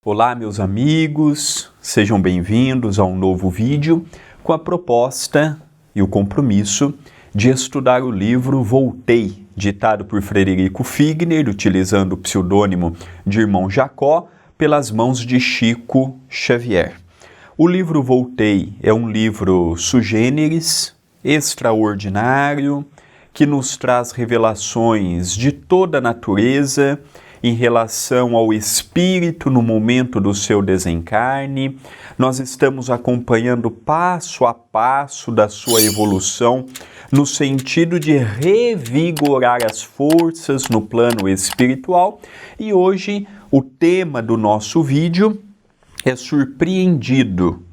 Olá, meus amigos, sejam bem-vindos a um novo vídeo com a proposta e o compromisso de estudar o livro Voltei, ditado por Frederico Figner, utilizando o pseudônimo de Irmão Jacó, pelas mãos de Chico Xavier. O livro Voltei é um livro sui generis, extraordinário, que nos traz revelações de toda a natureza em relação ao espírito no momento do seu desencarne. Nós estamos acompanhando passo a passo da sua evolução no sentido de revigorar as forças no plano espiritual. E hoje o tema do nosso vídeo é Surpreendido.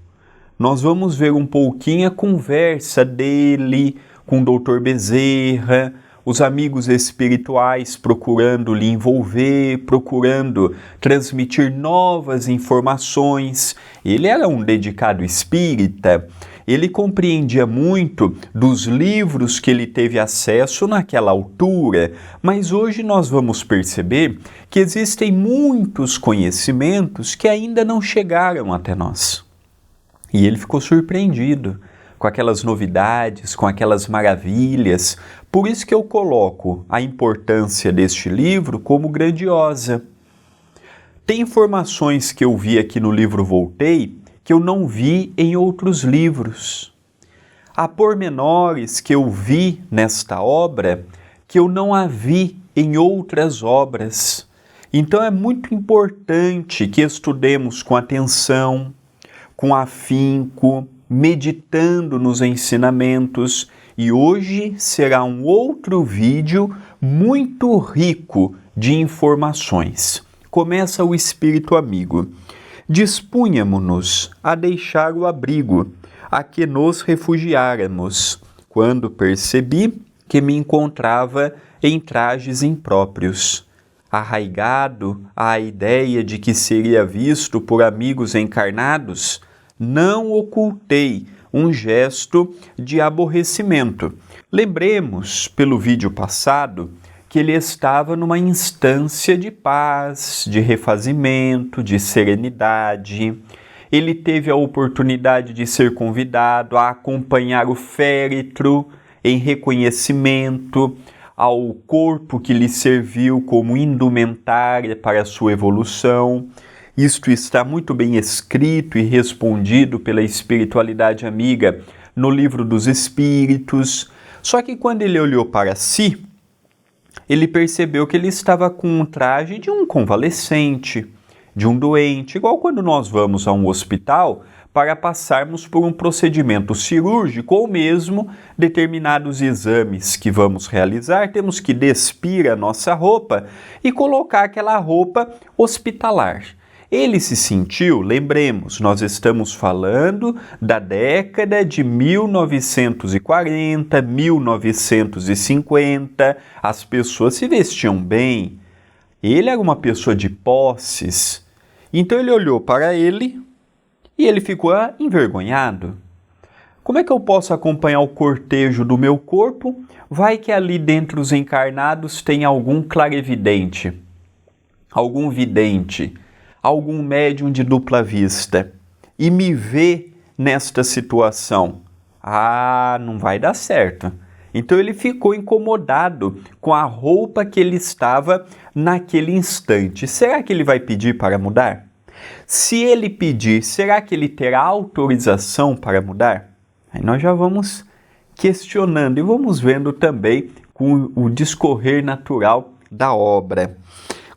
Nós vamos ver um pouquinho a conversa dele com o Dr. Bezerra, os amigos espirituais procurando lhe envolver, procurando transmitir novas informações. Ele era um dedicado espírita, ele compreendia muito dos livros que ele teve acesso naquela altura, mas hoje nós vamos perceber que existem muitos conhecimentos que ainda não chegaram até nós. E ele ficou surpreendido com aquelas novidades, com aquelas maravilhas. Por isso que eu coloco a importância deste livro como grandiosa. Tem informações que eu vi aqui no livro Voltei que eu não vi em outros livros. Há pormenores que eu vi nesta obra que eu não a vi em outras obras. Então é muito importante que estudemos com atenção, com afinco, meditando nos ensinamentos, e hoje será um outro vídeo muito rico de informações. Começa o Espírito Amigo. Dispunhamos-nos a deixar o abrigo, a que nos refugiáramos, quando percebi que me encontrava em trajes impróprios. Arraigado à ideia de que seria visto por amigos encarnados, não ocultei um gesto de aborrecimento. Lembremos, pelo vídeo passado, que ele estava numa instância de paz, de refazimento, de serenidade. Ele teve a oportunidade de ser convidado a acompanhar o féretro em reconhecimento ao corpo que lhe serviu como indumentária para a sua evolução. Isto está muito bem escrito e respondido pela espiritualidade amiga no Livro dos Espíritos. Só que quando ele olhou para si, ele percebeu que ele estava com um traje de um convalescente, de um doente, igual quando nós vamos a um hospital para passarmos por um procedimento cirúrgico ou mesmo determinados exames que vamos realizar, temos que despir a nossa roupa e colocar aquela roupa hospitalar. Ele se sentiu, lembremos, nós estamos falando da década de 1940, 1950, as pessoas se vestiam bem, ele era uma pessoa de posses, então ele olhou para ele e ele ficou envergonhado. Como é que eu posso acompanhar o cortejo do meu corpo? Vai que ali dentre os encarnados tem algum clarividente, algum vidente, algum médium de dupla vista e me vê nesta situação. Não vai dar certo. Então ele ficou incomodado com a roupa que ele estava naquele instante. Será que ele vai pedir para mudar? Se ele pedir, será que ele terá autorização para mudar? Aí nós já vamos questionando e vamos vendo também com o discorrer natural da obra.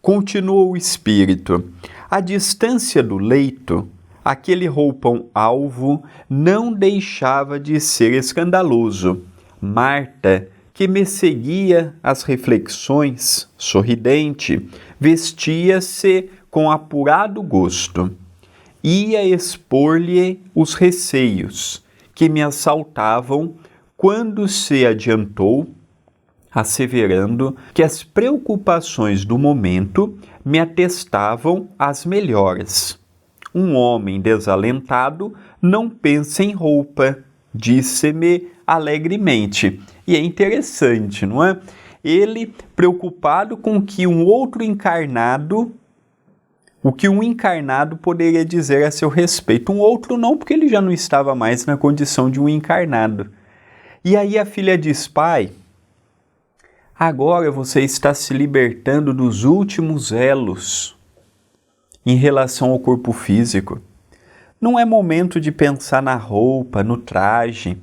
Continua o espírito. À distância do leito, aquele roupão alvo não deixava de ser escandaloso. Marta, que me seguia as reflexões, sorridente, vestia-se com apurado gosto, ia expor-lhe os receios que me assaltavam quando se adiantou, asseverando que as preocupações do momento me atestavam as melhores. Um homem desalentado não pensa em roupa, disse-me alegremente. E é interessante, não é? Ele preocupado com que um outro encarnado, o que um encarnado poderia dizer a seu respeito. Um outro não, porque ele já não estava mais na condição de um encarnado. E aí a filha diz: pai, agora você está se libertando dos últimos elos em relação ao corpo físico. Não é momento de pensar na roupa, no traje.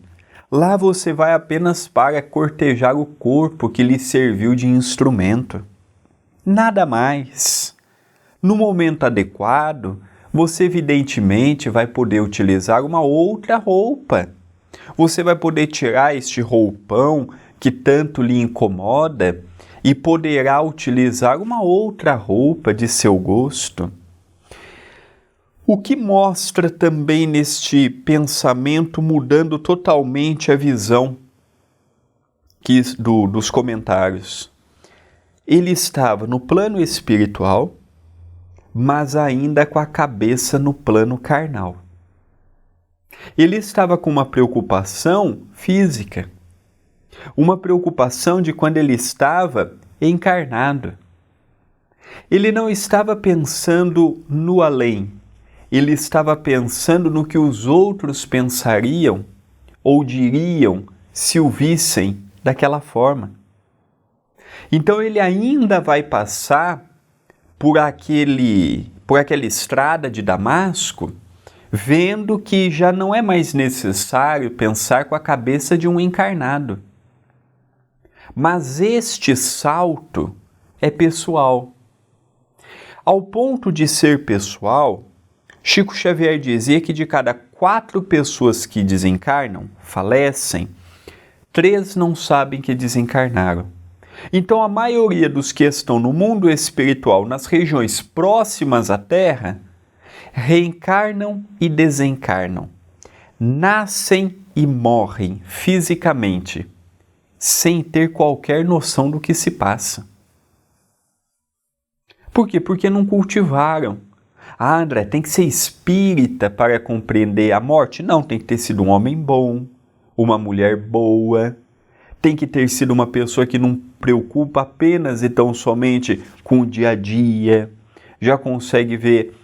Lá você vai apenas para cortejar o corpo que lhe serviu de instrumento. Nada mais. No momento adequado, você evidentemente vai poder utilizar uma outra roupa. Você vai poder tirar este roupão que tanto lhe incomoda e poderá utilizar uma outra roupa de seu gosto. O que mostra também neste pensamento mudando totalmente a visão dos comentários. Ele estava no plano espiritual, mas ainda com a cabeça no plano carnal. Ele estava com uma preocupação física, uma preocupação de quando ele estava encarnado. Ele não estava pensando no além, ele estava pensando no que os outros pensariam ou diriam se o vissem daquela forma. Então ele ainda vai passar por aquela estrada de Damasco, vendo que já não é mais necessário pensar com a cabeça de um encarnado. Mas este salto é pessoal. Ao ponto de ser pessoal, Chico Xavier dizia que de cada 4 pessoas que desencarnam, falecem, 3 não sabem que desencarnaram. Então a maioria dos que estão no mundo espiritual, nas regiões próximas à Terra, reencarnam e desencarnam, nascem e morrem fisicamente, sem ter qualquer noção do que se passa. Por quê? Porque não cultivaram. Ah, André, tem que ser espírita para compreender a morte? Não, tem que ter sido um homem bom, uma mulher boa, tem que ter sido uma pessoa que não preocupa apenas e tão somente com o dia a dia, já consegue ver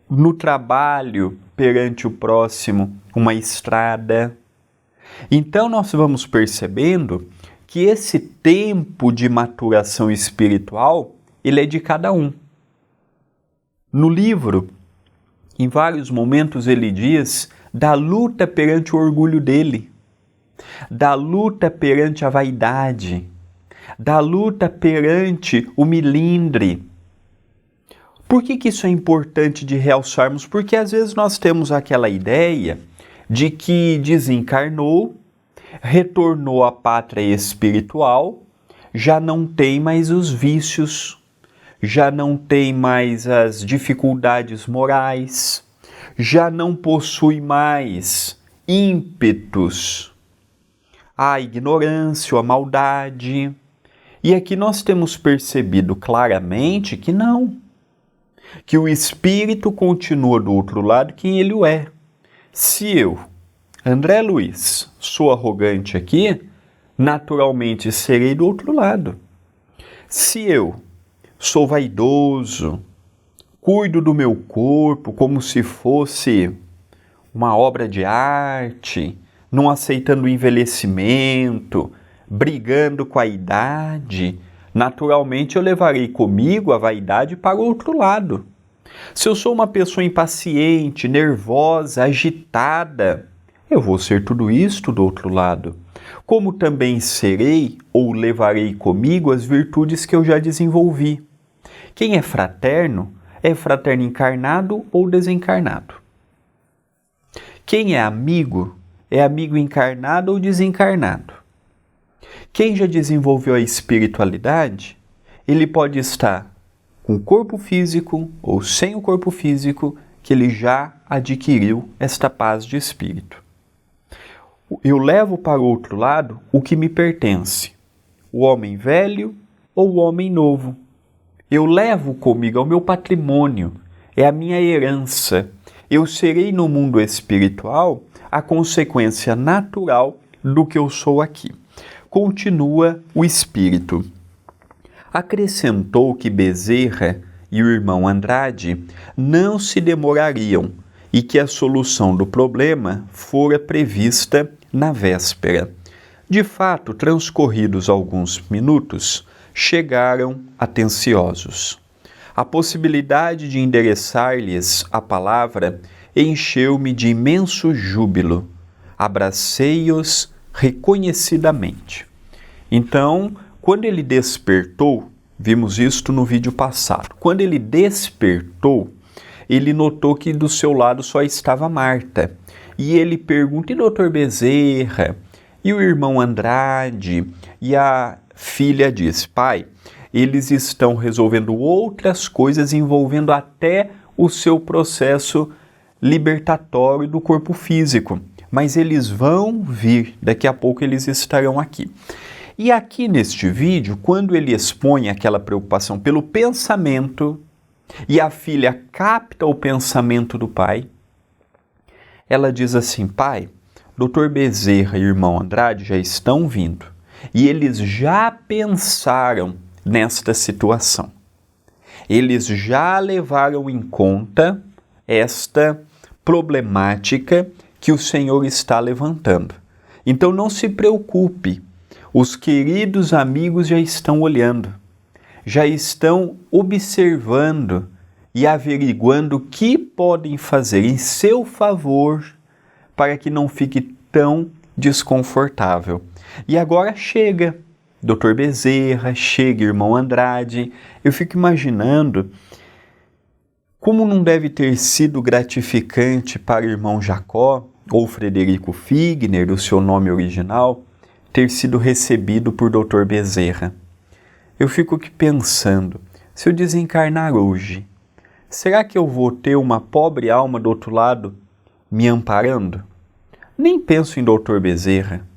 no trabalho perante o próximo uma estrada. Então nós vamos percebendo que esse tempo de maturação espiritual, ele é de cada um. No livro, em vários momentos ele diz da luta perante o orgulho dele, da luta perante a vaidade, da luta perante o milindre. Por que isso é importante de realçarmos? Porque às vezes nós temos aquela ideia de que desencarnou, retornou à pátria espiritual, já não tem mais os vícios, já não tem mais as dificuldades morais, já não possui mais ímpetos, a ignorância, a maldade. E aqui nós temos percebido claramente que não, que o espírito continua do outro lado quem ele o é. Se eu, André Luiz, sou arrogante aqui, naturalmente serei do outro lado. Se eu sou vaidoso, cuido do meu corpo como se fosse uma obra de arte, não aceitando o envelhecimento, brigando com a idade, naturalmente eu levarei comigo a vaidade para o outro lado. Se eu sou uma pessoa impaciente, nervosa, agitada, eu vou ser tudo isto do outro lado. Como também serei ou levarei comigo as virtudes que eu já desenvolvi. Quem é fraterno encarnado ou desencarnado. Quem é amigo encarnado ou desencarnado. Quem já desenvolveu a espiritualidade, ele pode estar com o corpo físico ou sem o corpo físico, que ele já adquiriu esta paz de espírito. Eu levo para o outro lado o que me pertence, o homem velho ou o homem novo. Eu levo comigo, é o meu patrimônio, é a minha herança. Eu serei no mundo espiritual a consequência natural do que eu sou aqui. Continua o espírito. Acrescentou que Bezerra e o irmão Andrade não se demorariam e que a solução do problema fora prevista na véspera. De fato, transcorridos alguns minutos, chegaram atenciosos. A possibilidade de endereçar-lhes a palavra encheu-me de imenso júbilo. Abracei-os reconhecidamente. Então, quando ele despertou, vimos isto no vídeo passado, quando ele despertou, ele notou que do seu lado só estava Marta. E ele pergunta, e doutor Bezerra? E o irmão Andrade? E a filha diz, pai, eles estão resolvendo outras coisas envolvendo até o seu processo libertatório do corpo físico. Mas eles vão vir, daqui a pouco eles estarão aqui. E aqui neste vídeo, quando ele expõe aquela preocupação pelo pensamento, e a filha capta o pensamento do pai, ela diz assim, pai, doutor Bezerra e irmão Andrade já estão vindo, e eles já pensaram nesta situação. Eles já levaram em conta esta problemática que o Senhor está levantando. Então não se preocupe, os queridos amigos já estão olhando, já estão observando e averiguando o que podem fazer em seu favor para que não fique tão desconfortável. E agora chega Dr. Bezerra, chega irmão Andrade. Eu fico imaginando como não deve ter sido gratificante para o irmão Jacó, ou Frederico Figner, o seu nome original, ter sido recebido por Dr. Bezerra. Eu fico aqui pensando, se eu desencarnar hoje, será que eu vou ter uma pobre alma do outro lado me amparando? Nem penso em Dr. Bezerra,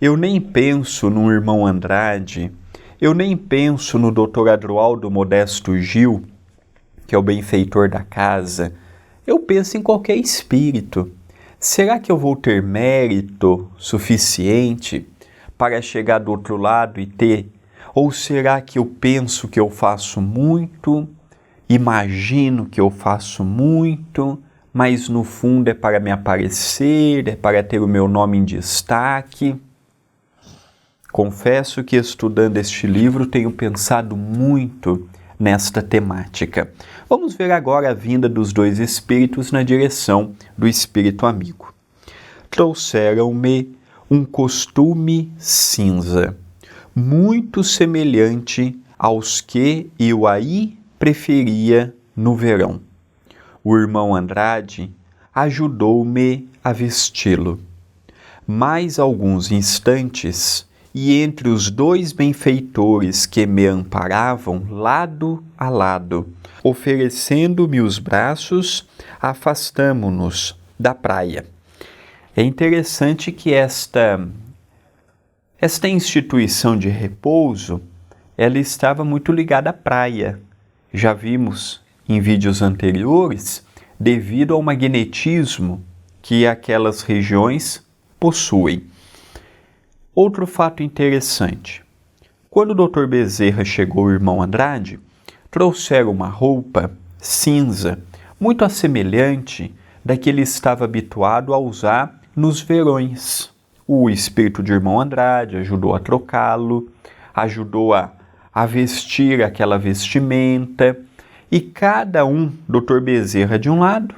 eu nem penso no irmão Andrade, eu nem penso no Dr. Adroaldo Modesto Gil, que é o benfeitor da casa, eu penso em qualquer espírito. Será que eu vou ter mérito suficiente para chegar do outro lado e ter? Ou será que eu penso que eu faço muito, imagino que eu faço muito, mas no fundo é para me aparecer, é para ter o meu nome em destaque? Confesso que estudando este livro tenho pensado muito nesta temática. Vamos ver agora a vinda dos dois espíritos na direção do espírito amigo. Trouxeram-me um costume cinza, muito semelhante aos que eu aí preferia no verão. O irmão Andrade ajudou-me a vesti-lo. Mais alguns instantes, e entre os dois benfeitores que me amparavam lado a lado, oferecendo-me os braços, afastamo-nos da praia. É interessante que esta instituição de repouso, ela estava muito ligada à praia. Já vimos em vídeos anteriores, devido ao magnetismo que aquelas regiões possuem. Outro fato interessante. Quando o Dr. Bezerra chegou ao irmão Andrade, trouxeram uma roupa cinza, muito assemelhante da que ele estava habituado a usar nos verões. O espírito de irmão Andrade ajudou a trocá-lo, ajudou a vestir aquela vestimenta, e cada um, Dr. Bezerra de um lado,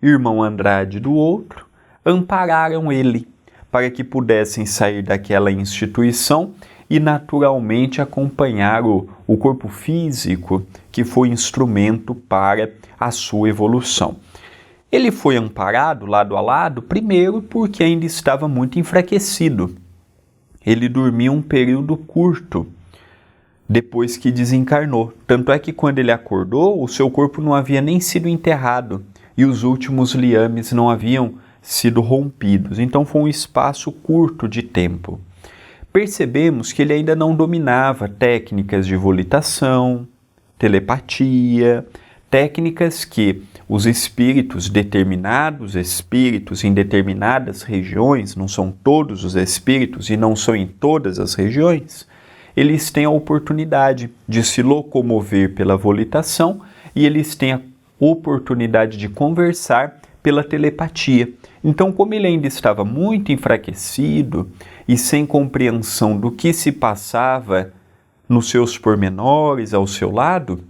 irmão Andrade do outro, ampararam ele, para que pudessem sair daquela instituição e naturalmente acompanhar o corpo físico, que foi instrumento para a sua evolução. Ele foi amparado lado a lado, primeiro porque ainda estava muito enfraquecido. Ele dormia um período curto. depois que desencarnou. Tanto é que quando ele acordou, o seu corpo não havia nem sido enterrado e os últimos liames não haviam sido rompidos. Então foi um espaço curto de tempo. Percebemos que ele ainda não dominava técnicas de volitação, telepatia, técnicas que os espíritos, determinados espíritos em determinadas regiões, não são todos os espíritos e não são em todas as regiões, eles têm a oportunidade de se locomover pela volitação e eles têm a oportunidade de conversar pela telepatia. Então, como ele ainda estava muito enfraquecido e sem compreensão do que se passava nos seus pormenores ao seu lado,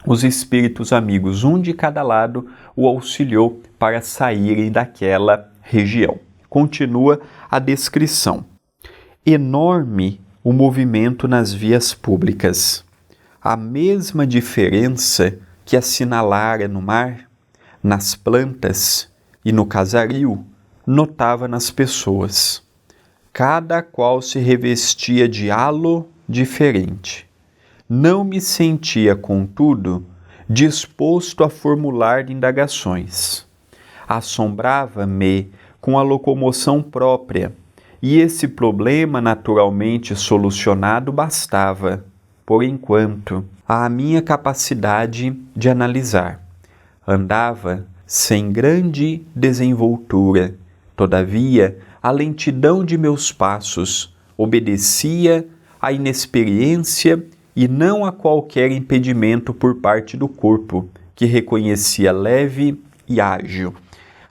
os espíritos amigos, um de cada lado, o auxiliou para saírem daquela região. Continua a descrição. Enorme o movimento nas vias públicas. A mesma diferença que assinalara no mar, nas plantas e no casario, notava nas pessoas. Cada qual se revestia de halo diferente. Não me sentia, contudo, disposto a formular indagações. Assombrava-me com a locomoção própria, e esse problema naturalmente solucionado bastava, por enquanto, à minha capacidade de analisar. Andava sem grande desenvoltura, todavia, a lentidão de meus passos obedecia à inexperiência e não a qualquer impedimento por parte do corpo, que reconhecia leve e ágil.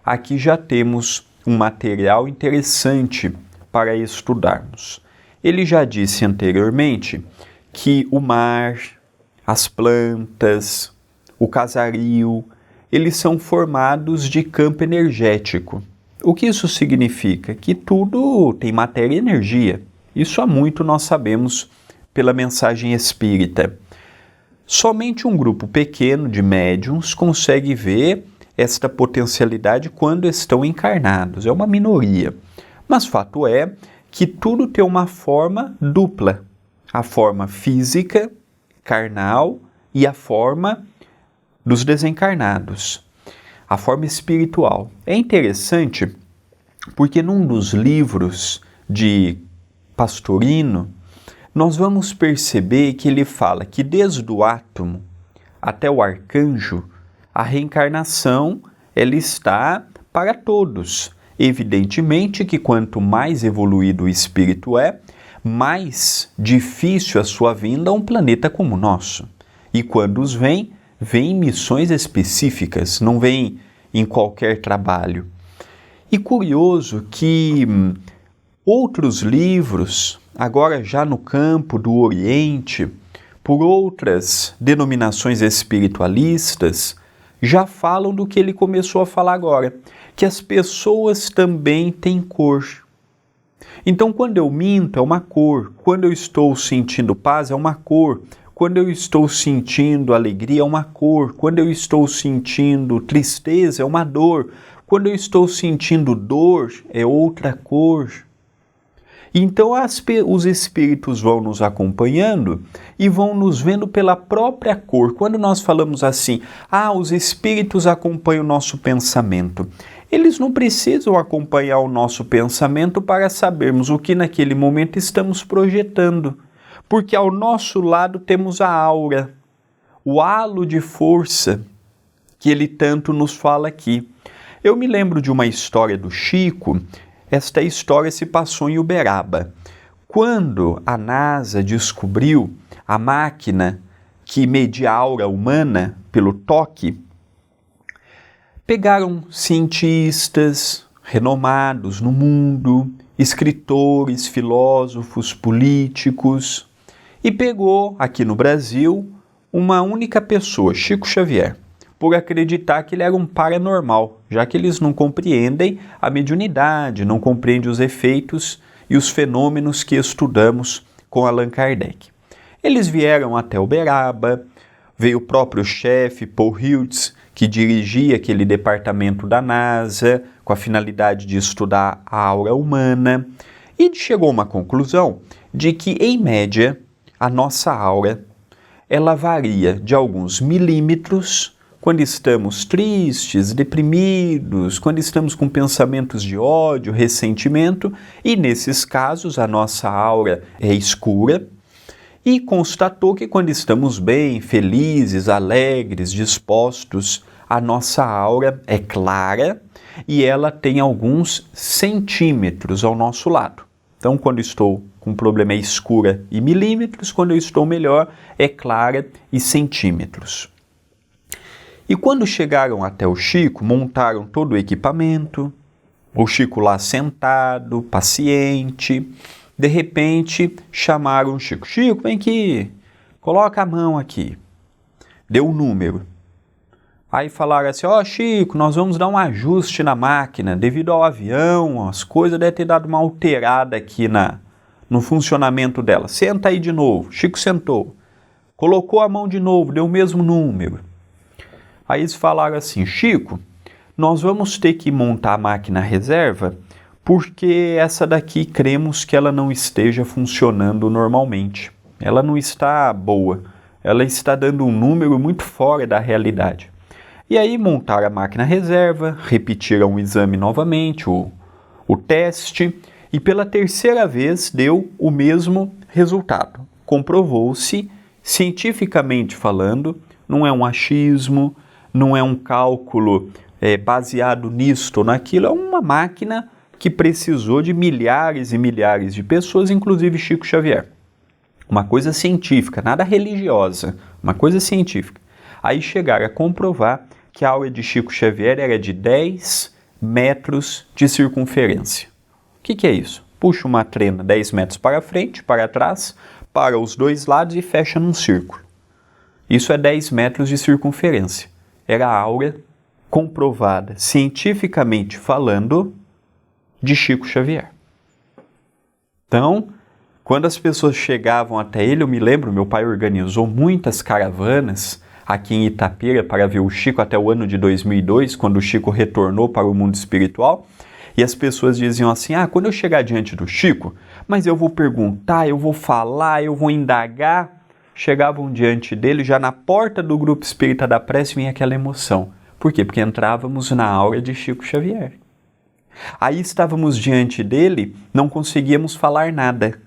Aqui já temos um material interessante para estudarmos. Ele já disse anteriormente que o mar, as plantas, o casario, eles são formados de campo energético. O que isso significa? Que tudo tem matéria e energia. Isso há muito nós sabemos pela mensagem espírita. Somente um grupo pequeno de médiuns consegue ver esta potencialidade quando estão encarnados. É uma minoria. Mas fato é que tudo tem uma forma dupla. A forma física, carnal, e a forma dos desencarnados. A forma espiritual. É interessante porque num dos livros de Pastorino, nós vamos perceber que ele fala que desde o átomo até o arcanjo, a reencarnação ela está para todos. Evidentemente que quanto mais evoluído o espírito é, mais difícil a sua vinda a um planeta como o nosso. E quando os vem em missões específicas, não vem em qualquer trabalho. E curioso que outros livros, agora já no campo do Oriente, por outras denominações espiritualistas, já falam do que ele começou a falar agora, que as pessoas também têm cor. Então, quando eu minto, é uma cor. Quando eu estou sentindo paz, é uma cor. Quando eu estou sentindo alegria, é uma cor. Quando eu estou sentindo tristeza, é uma dor. Quando eu estou sentindo dor, é outra cor. Então, os espíritos vão nos acompanhando e vão nos vendo pela própria cor. Quando nós falamos assim, os espíritos acompanham o nosso pensamento. Eles não precisam acompanhar o nosso pensamento para sabermos o que naquele momento estamos projetando. Porque ao nosso lado temos a aura, o halo de força que ele tanto nos fala aqui. Eu me lembro de uma história do Chico. Esta história se passou em Uberaba. Quando a NASA descobriu a máquina que media a aura humana pelo toque, pegaram cientistas renomados no mundo, escritores, filósofos, políticos, e pegou aqui no Brasil uma única pessoa, Chico Xavier, por acreditar que ele era um paranormal, já que eles não compreendem a mediunidade, não compreendem os efeitos e os fenômenos que estudamos com Allan Kardec. Eles vieram até Uberaba, veio o próprio chefe, Paul Hiltz, que dirigia aquele departamento da NASA, com a finalidade de estudar a aura humana, e chegou a uma conclusão de que, em média, a nossa aura, ela varia de alguns milímetros quando estamos tristes, deprimidos, quando estamos com pensamentos de ódio, ressentimento, e nesses casos a nossa aura é escura, e constatou que quando estamos bem, felizes, alegres, dispostos, a nossa aura é clara e ela tem alguns centímetros ao nosso lado. Então, quando estou com problema é escura e milímetros, quando eu estou melhor é clara e centímetros. E quando chegaram até o Chico, montaram todo o equipamento, o Chico lá sentado, paciente. De repente, chamaram o Chico. Chico, vem aqui, coloca a mão aqui. Deu um número. Aí falaram assim, Chico, nós vamos dar um ajuste na máquina, devido ao avião, as coisas devem ter dado uma alterada aqui no funcionamento dela. Senta aí de novo. Chico sentou. Colocou a mão de novo, deu o mesmo número. Aí eles falaram assim, Chico, nós vamos ter que montar a máquina reserva, porque essa daqui cremos que ela não esteja funcionando normalmente. Ela não está boa, ela está dando um número muito fora da realidade. E aí montaram a máquina reserva, repetiram o exame novamente, o teste, e pela terceira vez deu o mesmo resultado. Comprovou-se, cientificamente falando, não é um achismo, não é um cálculo baseado nisto ou naquilo, é uma máquina que precisou de milhares e milhares de pessoas, inclusive Chico Xavier. Uma coisa científica, nada religiosa, uma coisa científica. Aí chegaram a comprovar que a aura de Chico Xavier era de 10 metros de circunferência. O que é isso? Puxa uma trena 10 metros para frente, para trás, para os dois lados e fecha num círculo. Isso é 10 metros de circunferência. Era a aura comprovada, cientificamente falando, de Chico Xavier. Então, quando as pessoas chegavam até ele, eu me lembro, meu pai organizou muitas caravanas aqui em Itapira para ver o Chico até o ano de 2002, quando o Chico retornou para o mundo espiritual, e as pessoas diziam assim, quando eu chegar diante do Chico, mas eu vou perguntar, eu vou falar, eu vou indagar. Chegavam diante dele, já na porta do grupo espírita da prece vinha aquela emoção. Por quê? Porque entrávamos na aura de Chico Xavier. Aí estávamos diante dele, não conseguíamos falar nada.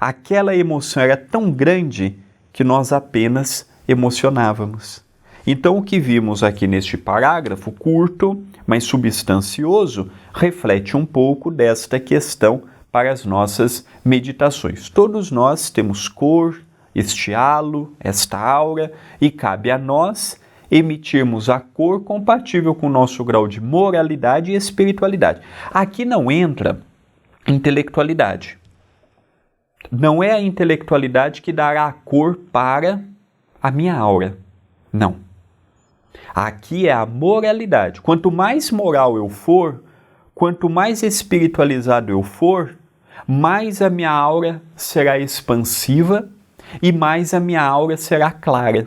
Aquela emoção era tão grande que nós apenas emocionávamos. Então o que vimos aqui neste parágrafo, curto, mas substancioso, reflete um pouco desta questão para as nossas meditações. Todos nós temos cor, este halo, esta aura, e cabe a nós emitirmos a cor compatível com o nosso grau de moralidade e espiritualidade. Aqui não entra intelectualidade. Não é a intelectualidade que dará a cor para a minha aura. Não. Aqui é a moralidade. Quanto mais moral eu for, quanto mais espiritualizado eu for, mais a minha aura será expansiva e mais a minha aura será clara.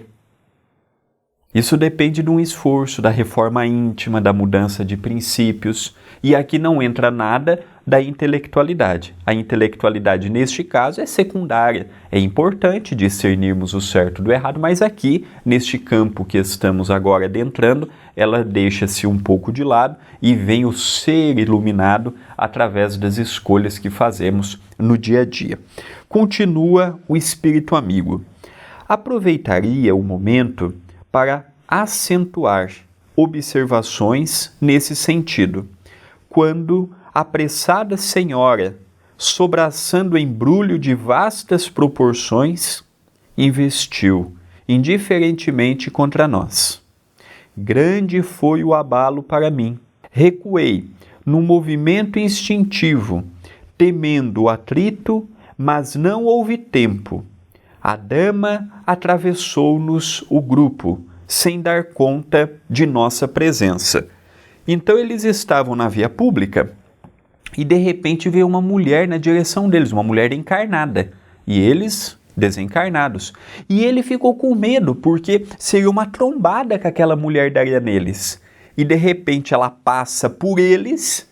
Isso depende de um esforço, da reforma íntima, da mudança de princípios, e aqui não entra nada da intelectualidade. A intelectualidade, neste caso, é secundária. É importante discernirmos o certo do errado, mas aqui, neste campo que estamos agora adentrando, ela deixa-se um pouco de lado e vem o ser iluminado através das escolhas que fazemos no dia a dia. Continua o espírito amigo. Aproveitaria o momento para acentuar observações nesse sentido. Quando a apressada senhora, sobraçando embrulho de vastas proporções, investiu indiferentemente contra nós. Grande foi o abalo para mim. Recuei num movimento instintivo, temendo o atrito, mas não houve tempo. A dama atravessou-nos o grupo, sem dar conta de nossa presença. Então eles estavam na via pública e de repente veio uma mulher na direção deles, uma mulher encarnada, e eles desencarnados. E ele ficou com medo, porque seria uma trombada que aquela mulher daria neles. E de repente ela passa por eles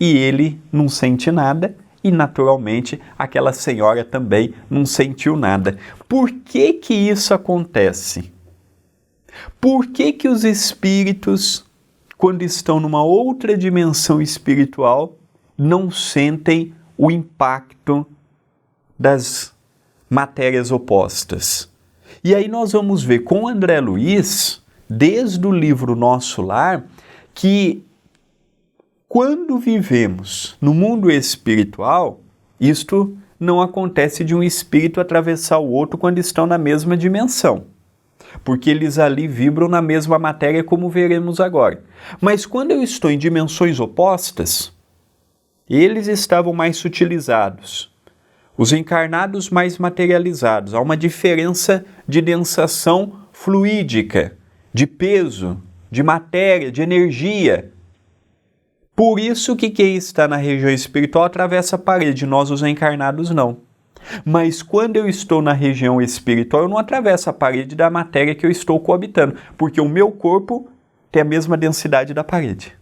e ele não sente nada e, naturalmente, aquela senhora também não sentiu nada. Por que que isso acontece? Por que que os espíritos, quando estão numa outra dimensão espiritual, não sentem o impacto das matérias opostas? E aí nós vamos ver com André Luiz, desde o livro Nosso Lar, que quando vivemos no mundo espiritual, isto não acontece de um espírito atravessar o outro quando estão na mesma dimensão, porque eles ali vibram na mesma matéria, como veremos agora. Mas quando eu estou em dimensões opostas, eles estavam mais sutilizados, os encarnados mais materializados. Há uma diferença de densação fluídica, de peso, de matéria, de energia. Por isso que quem está na região espiritual atravessa a parede, nós os encarnados não. Mas quando eu estou na região espiritual, eu não atravesso a parede da matéria que eu estou coabitando, porque o meu corpo tem a mesma densidade da parede.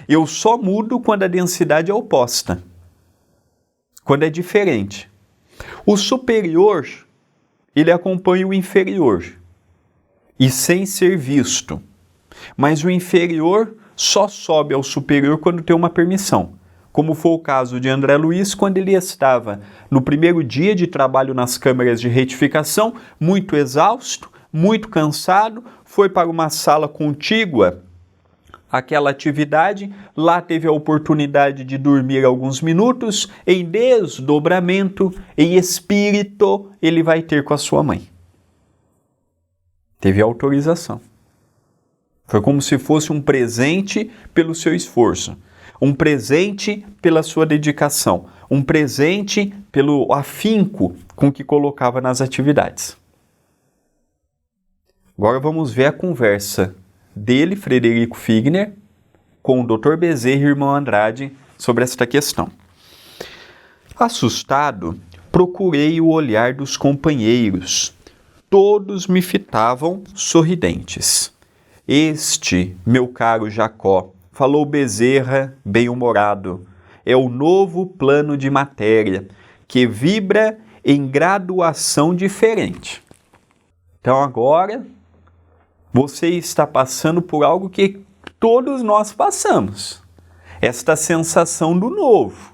Eu só mudo quando a densidade é oposta, quando é diferente. O superior, ele acompanha o inferior, e sem ser visto. Mas o inferior só sobe ao superior quando tem uma permissão, como foi o caso de André Luiz, quando ele estava no primeiro dia de trabalho nas câmeras de retificação, muito exausto, muito cansado, foi para uma sala contígua àquela atividade, lá teve a oportunidade de dormir alguns minutos, em desdobramento, em espírito, ele vai ter com a sua mãe. Teve autorização. Foi como se fosse um presente pelo seu esforço, um presente pela sua dedicação, um presente pelo afinco com que colocava nas atividades. Agora vamos ver a conversa dele, Frederico Figner, com o Dr. Bezerra e irmão Andrade sobre esta questão. Assustado, procurei o olhar dos companheiros. Todos me fitavam sorridentes. Este, meu caro Jacó, falou Bezerra bem-humorado, é o novo plano de matéria que vibra em graduação diferente. Então agora você está passando por algo que todos nós passamos. Esta sensação do novo.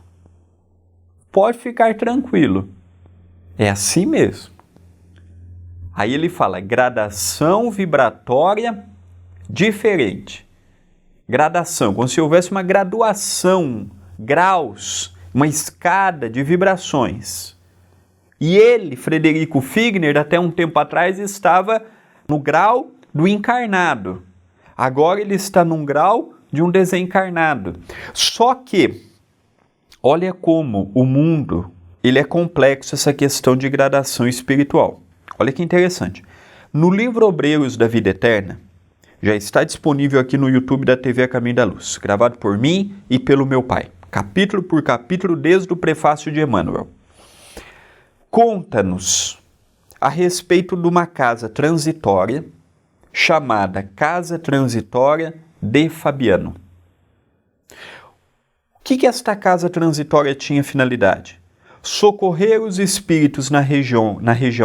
Pode ficar tranquilo. É assim mesmo. Aí ele fala gradação vibratória diferente. Gradação, como se houvesse uma graduação, graus, uma escada de vibrações. E ele, Frederico Figner, até um tempo atrás estava no grau do encarnado. Agora ele está num grau de um desencarnado. Só que, olha como o mundo, ele é complexo, essa questão de gradação espiritual. Olha que interessante. No livro Obreiros da Vida Eterna, já está disponível aqui no YouTube da TV A Caminho da Luz, gravado por mim e pelo meu pai, capítulo por capítulo, desde o prefácio de Emmanuel. Conta-nos a respeito de uma casa transitória, chamada Casa Transitória de Fabiano. O que esta casa transitória tinha finalidade? Socorrer os espíritos na região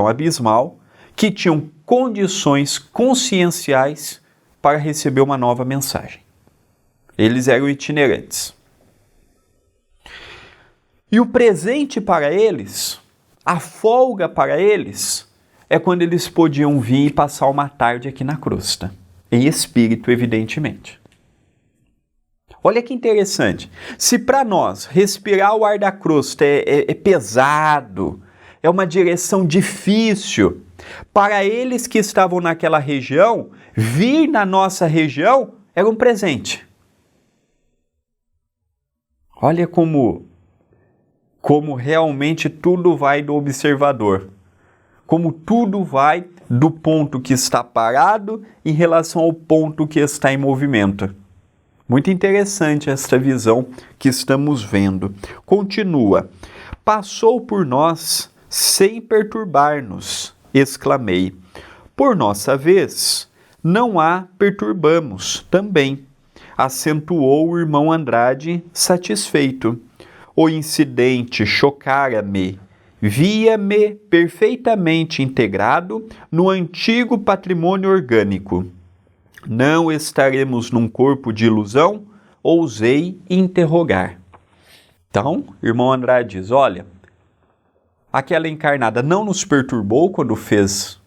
abismal, que tinham condições conscienciais para receber uma nova mensagem. Eles eram itinerantes. E o presente para eles, a folga para eles, é quando eles podiam vir e passar uma tarde aqui na crosta, em espírito, evidentemente. Olha que interessante. Se para nós respirar o ar da crosta é pesado, é uma direção difícil, para eles que estavam naquela região, vir na nossa região era um presente. Olha como realmente tudo vai do observador. Como tudo vai do ponto que está parado em relação ao ponto que está em movimento. Muito interessante esta visão que estamos vendo. Continua. Passou por nós sem perturbar-nos, exclamei. Por nossa vez, não a perturbamos também, acentuou o irmão Andrade, satisfeito. O incidente chocara-me. Via-me perfeitamente integrado no antigo patrimônio orgânico. Não estaremos num corpo de ilusão? Ousei interrogar. Então, irmão Andrade diz, olha, aquela encarnada não nos perturbou quando fez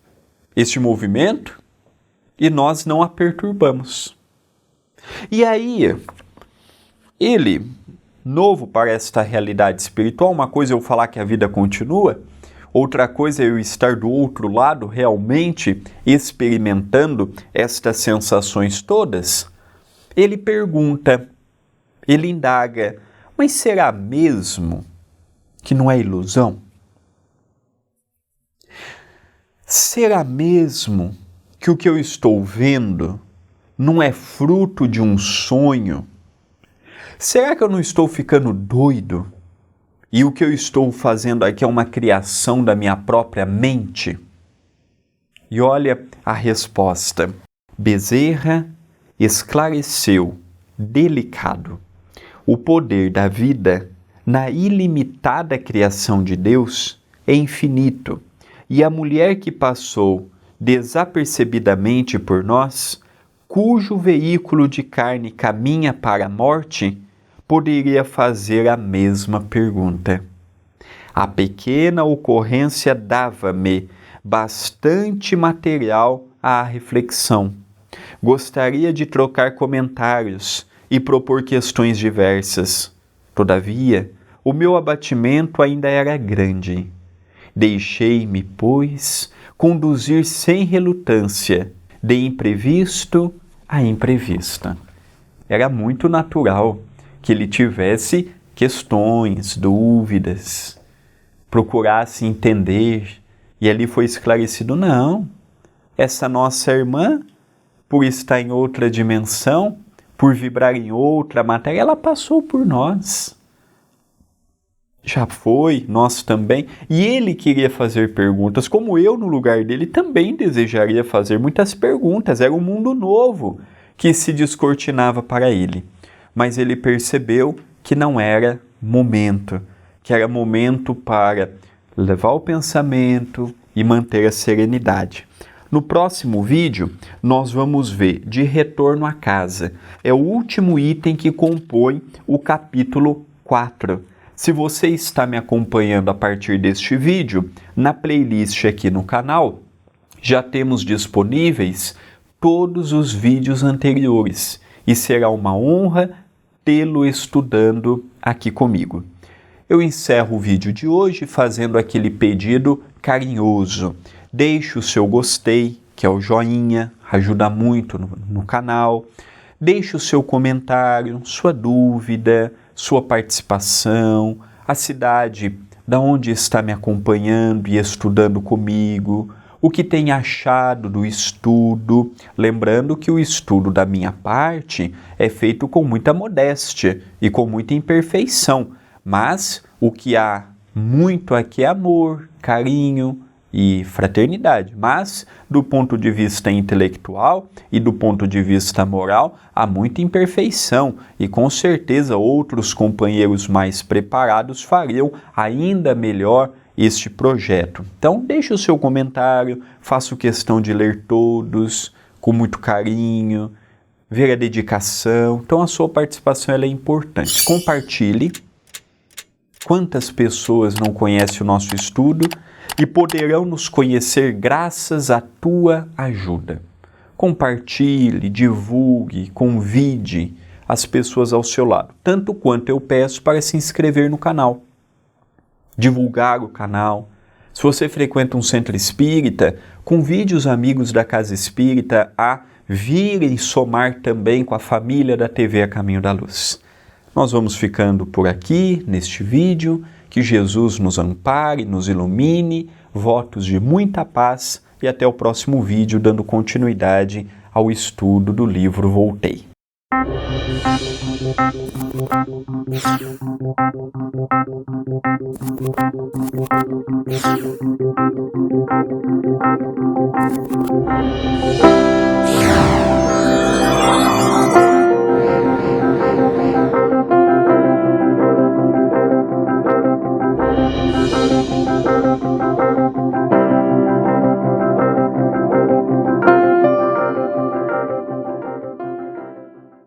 este movimento e nós não a perturbamos. E aí, ele, novo para esta realidade espiritual, uma coisa é eu falar que a vida continua, outra coisa é eu estar do outro lado realmente experimentando estas sensações todas. Ele pergunta, ele indaga, mas será mesmo que não é ilusão? Será mesmo que o que eu estou vendo não é fruto de um sonho? Será que eu não estou ficando doido? E o que eu estou fazendo aqui é uma criação da minha própria mente? E olha a resposta. Bezerra esclareceu, delicado, o poder da vida na ilimitada criação de Deus é infinito, e a mulher que passou desapercebidamente por nós, cujo veículo de carne caminha para a morte, poderia fazer a mesma pergunta. A pequena ocorrência dava-me bastante material à reflexão. Gostaria de trocar comentários e propor questões diversas. Todavia, o meu abatimento ainda era grande. Deixei-me, pois, conduzir sem relutância, de imprevisto a imprevista. Era muito natural que ele tivesse questões, dúvidas, procurasse entender, e ali foi esclarecido, não, essa nossa irmã, por estar em outra dimensão, por vibrar em outra matéria, ela passou por nós. Já foi, nós também. E ele queria fazer perguntas, como eu, no lugar dele, também desejaria fazer muitas perguntas. Era um mundo novo que se descortinava para ele. Mas ele percebeu que não era momento, que era momento para levar o pensamento e manter a serenidade. No próximo vídeo, nós vamos ver de retorno à casa. É o último item que compõe o capítulo 4. Se você está me acompanhando a partir deste vídeo, na playlist aqui no canal, já temos disponíveis todos os vídeos anteriores e será uma honra tê-lo estudando aqui comigo. Eu encerro o vídeo de hoje fazendo aquele pedido carinhoso. Deixe o seu gostei, que é o joinha, ajuda muito no canal. Deixe o seu comentário, sua dúvida, sua participação, a cidade da onde está me acompanhando e estudando comigo, o que tem achado do estudo. Lembrando que o estudo da minha parte é feito com muita modéstia e com muita imperfeição, mas o que há muito aqui é amor, carinho e fraternidade, mas do ponto de vista intelectual e do ponto de vista moral há muita imperfeição e com certeza outros companheiros mais preparados fariam ainda melhor este projeto. Então deixe o seu comentário, faço questão de ler todos com muito carinho, ver a dedicação. Então a sua participação ela é importante. Compartilhe. Quantas pessoas não conhecem o nosso estudo e poderão nos conhecer graças à tua ajuda. Compartilhe, divulgue, convide as pessoas ao seu lado, tanto quanto eu peço para se inscrever no canal, divulgar o canal. Se você frequenta um centro espírita, convide os amigos da Casa Espírita a virem somar também com a família da TV A Caminho da Luz. Nós vamos ficando por aqui neste vídeo. Que Jesus nos ampare, nos ilumine, votos de muita paz e até o próximo vídeo dando continuidade ao estudo do livro Voltei.